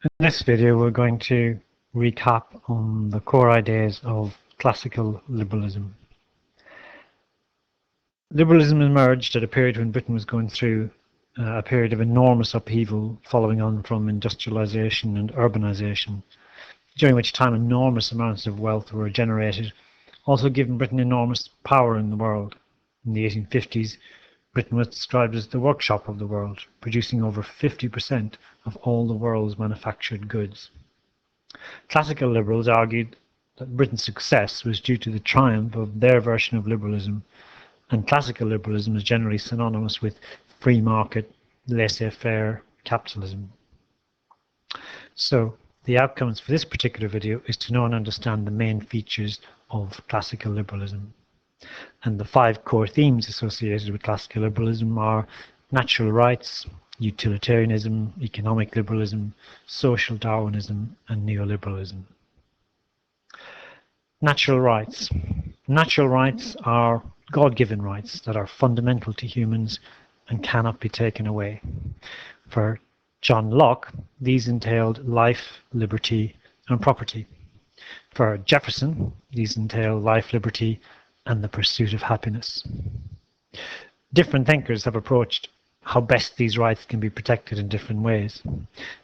In this video, we're going to recap on the core ideas of classical liberalism. Liberalism emerged at a period when Britain was going through a period of enormous upheaval following on from industrialization and urbanization, during which time enormous amounts of wealth were generated, also giving Britain enormous power in the world. In the 1850s, Britain was described as the workshop of the world, producing over 50% of all the world's manufactured goods. Classical liberals argued that Britain's success was due to the triumph of their version of liberalism, and classical liberalism is generally synonymous with free market, laissez-faire capitalism. So, the outcomes for this particular video is to know and understand the main features of classical liberalism. And the 5 core themes associated with classical liberalism are natural rights, utilitarianism, economic liberalism, social Darwinism, and neoliberalism. Natural rights. Natural rights are God-given rights that are fundamental to humans and cannot be taken away. For John Locke, these entailed life, liberty, and property. For Jefferson, these entail life, liberty, and the pursuit of happiness. Different thinkers have approached how best these rights can be protected in different ways.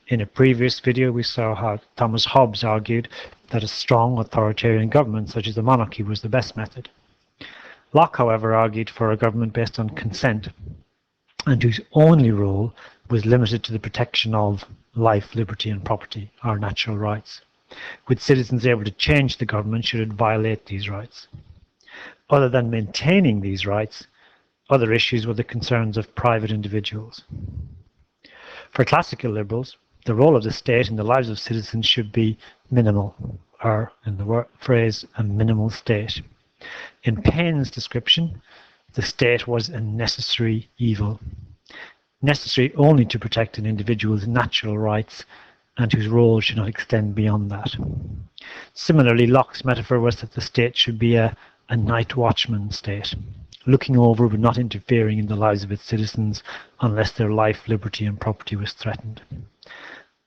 In a previous video, we saw how Thomas Hobbes argued that a strong authoritarian government, such as a monarchy, was the best method. Locke, however, argued for a government based on consent, and whose only role was limited to the protection of life, liberty, and property, our natural rights, with citizens able to change the government should it violate these rights. Other than maintaining these rights, other issues were the concerns of private individuals. For classical liberals, the role of the state in the lives of citizens should be minimal, or, in the phrase, a minimal state. In Paine's description, the state was a necessary evil, necessary only to protect an individual's natural rights, and whose role should not extend beyond that. Similarly, Locke's metaphor was that the state should be a night watchman state, looking over but not interfering in the lives of its citizens unless their life, liberty, and property was threatened.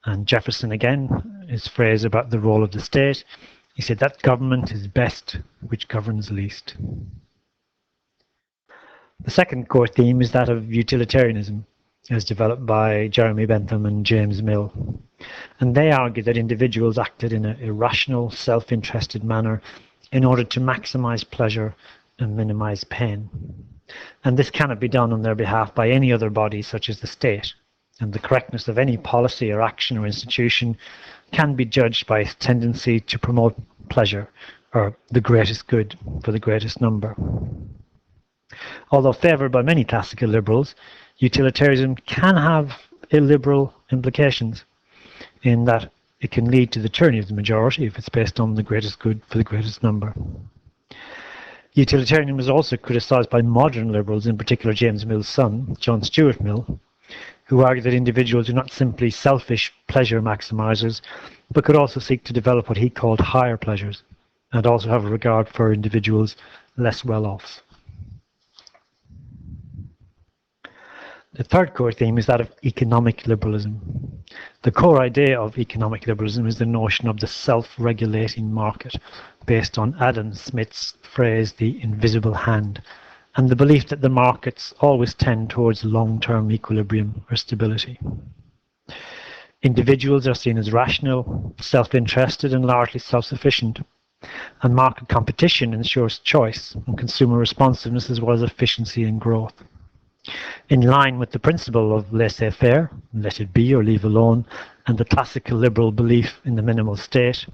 And Jefferson, again, his phrase about the role of the state, he said that government is best which governs least. The second core theme is that of utilitarianism, as developed by Jeremy Bentham and James Mill. And they argue that individuals acted in an irrational, self-interested manner in order to maximize pleasure and minimize pain. And this cannot be done on their behalf by any other body such as the state. And the correctness of any policy or action or institution can be judged by its tendency to promote pleasure or the greatest good for the greatest number. Although favored by many classical liberals, utilitarianism can have illiberal implications in that it can lead to the tyranny of the majority if it's based on the greatest good for the greatest number. Utilitarianism was also criticized by modern liberals, in particular James Mill's son, John Stuart Mill, who argued that individuals are not simply selfish pleasure maximizers, but could also seek to develop what he called higher pleasures, and also have a regard for individuals less well off. The third core theme is that of economic liberalism. The core idea of economic liberalism is the notion of the self-regulating market, based on Adam Smith's phrase, the invisible hand, and the belief that the markets always tend towards long-term equilibrium or stability. Individuals are seen as rational, self-interested, and largely self-sufficient, and market competition ensures choice and consumer responsiveness as well as efficiency and growth. In line with the principle of laissez-faire, let it be or leave alone, and the classical liberal belief in the minimal state,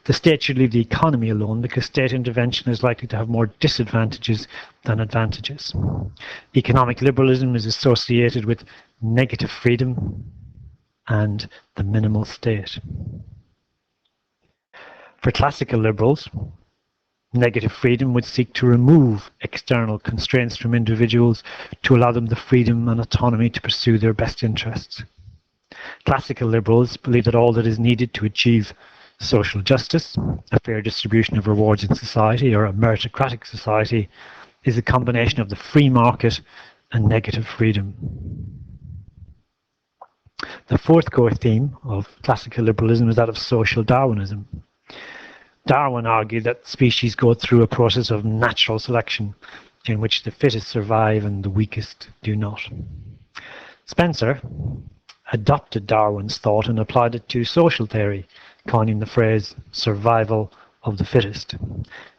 the state should leave the economy alone because state intervention is likely to have more disadvantages than advantages. Economic liberalism is associated with negative freedom and the minimal state. For classical liberals, negative freedom would seek to remove external constraints from individuals to allow them the freedom and autonomy to pursue their best interests. Classical liberals believe that all that is needed to achieve social justice, a fair distribution of rewards in society, or a meritocratic society, is a combination of the free market and negative freedom. The fourth core theme of classical liberalism is that of social Darwinism. Darwin argued that species go through a process of natural selection in which the fittest survive and the weakest do not. Spencer adopted Darwin's thought and applied it to social theory, coining the phrase survival of the fittest.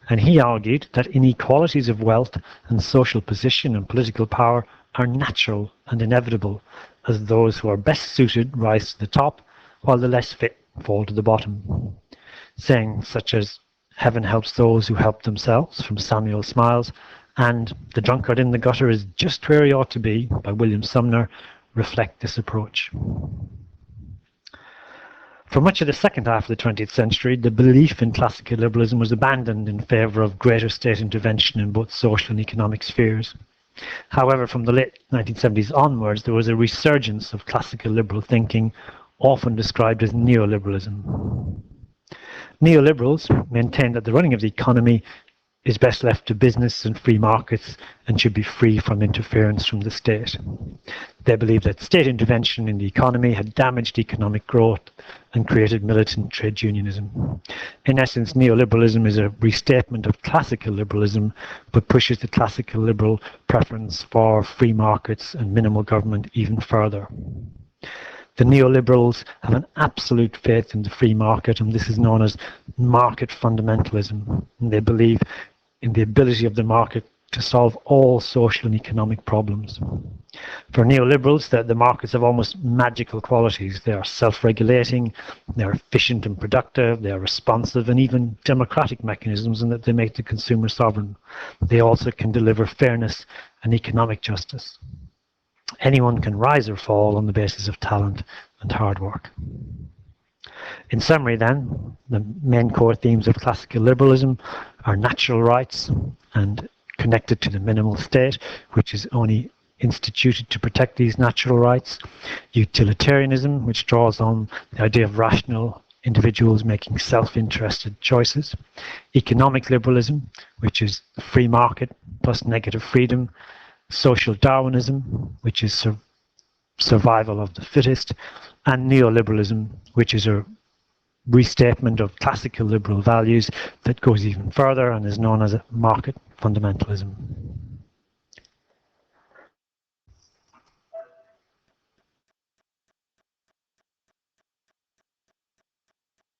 And he argued that inequalities of wealth and social position and political power are natural and inevitable, as those who are best suited rise to the top, while the less fit fall to the bottom. Sayings such as "heaven helps those who help themselves" from Samuel Smiles and "the drunkard in the gutter is just where he ought to be" by William Sumner reflect this approach. For much of the second half of the 20th century, the belief in classical liberalism was abandoned in favour of greater state intervention in both social and economic spheres. However, from the late 1970s onwards, there was a resurgence of classical liberal thinking, often described as neoliberalism. Neoliberals maintain that the running of the economy is best left to business and free markets and should be free from interference from the state. They believe that state intervention in the economy had damaged economic growth and created militant trade unionism. In essence, neoliberalism is a restatement of classical liberalism, but pushes the classical liberal preference for free markets and minimal government even further. The neoliberals have an absolute faith in the free market, and this is known as market fundamentalism. And they believe in the ability of the market to solve all social and economic problems. For neoliberals, the markets have almost magical qualities. They are self-regulating, they are efficient and productive, they are responsive and even democratic mechanisms, and that they make the consumer sovereign. They also can deliver fairness and economic justice. Anyone can rise or fall on the basis of talent and hard work. In summary then, the main core themes of classical liberalism are natural rights and connected to the minimal state, which is only instituted to protect these natural rights. Utilitarianism, which draws on the idea of rational individuals making self-interested choices. Economic liberalism, which is free market plus negative freedom. Social Darwinism, which is survival of the fittest. And neoliberalism, which is a restatement of classical liberal values that goes even further and is known as market fundamentalism.